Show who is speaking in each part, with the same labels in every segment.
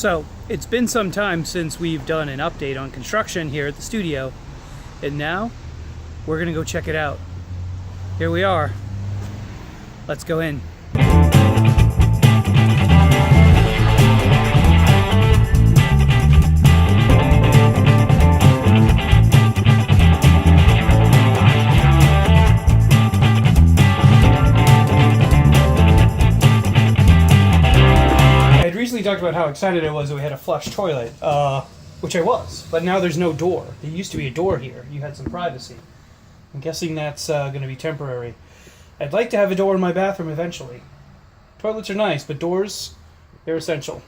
Speaker 1: So, it's been some time since we've done an update on construction here at the studio, and now we're gonna go check it out. Here we are. Let's go in. We talked about how excited I was that we had a flush toilet, which I was, but now there's no door. There used to be a door here. You had some privacy. I'm guessing that's going to be temporary. I'd like to have a door in my bathroom eventually. Toilets are nice, but doors, they're essential.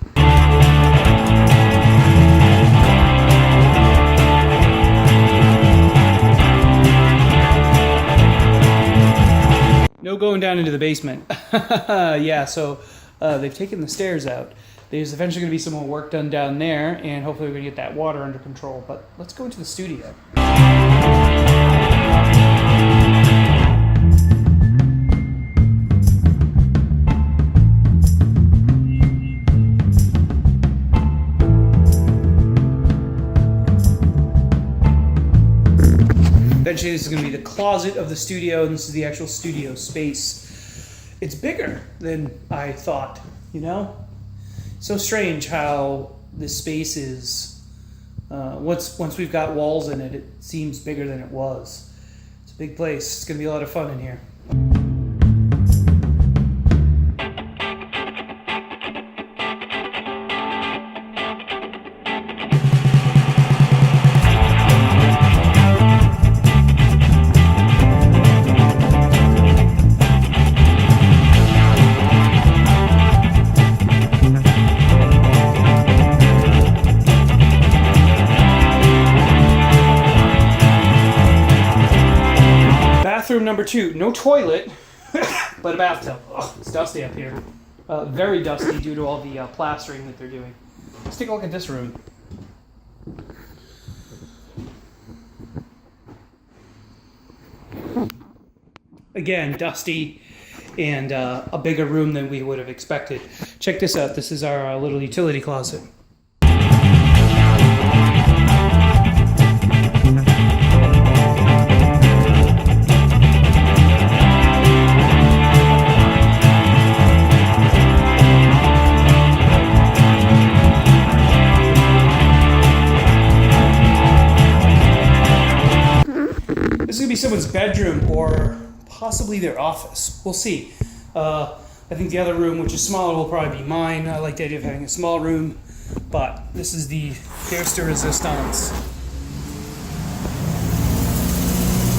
Speaker 1: No going down into the basement. Yeah, so they've taken the stairs out. There's eventually going to be some more work done down there, and hopefully we're going to get that water under control. But let's go into the studio. Eventually this is going to be the closet of the studio, and this is the actual studio space. It's bigger than I thought, you know? So strange how this space is, once we've got walls in it, it seems bigger than it was. It's a big place. It's going to be a lot of fun in here. Bathroom number 2, no toilet, but a bathtub. Oh, it's dusty up here. Very dusty due to all the plastering that they're doing. Let's take a look at this room. Again, dusty and a bigger room than we would have expected. Check this out. This is our little utility closet. This is going to be someone's bedroom or possibly their office. We'll see. I think the other room, which is smaller, will probably be mine. I like the idea of having a small room, but this is the pièce de résistance.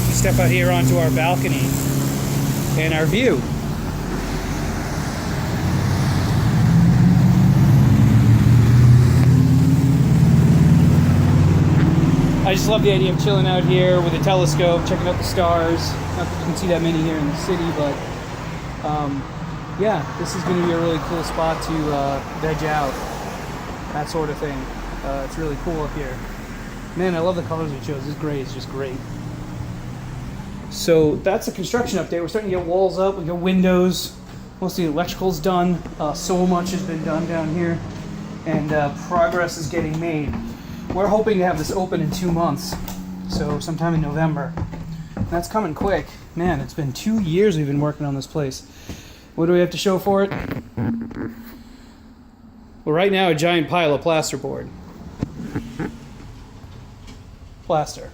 Speaker 1: We step out here onto our balcony and our view. I just love the idea of chilling out here with a telescope, checking out the stars. Not that you can see that many here in the city, but yeah, this is going to be a really cool spot to veg out, that sort of thing. It's really cool up here. Man, I love the colors it shows. This gray is just great. So that's a construction update. We're starting to get walls up, we got windows, most of the electrical's done. So much has been done down here, and progress is getting made. We're hoping to have this open in 2 months, so sometime in November. That's coming quick. Man, it's been 2 years we've been working on this place. What do we have to show for it? Well, right now, a giant pile of plasterboard. Plaster.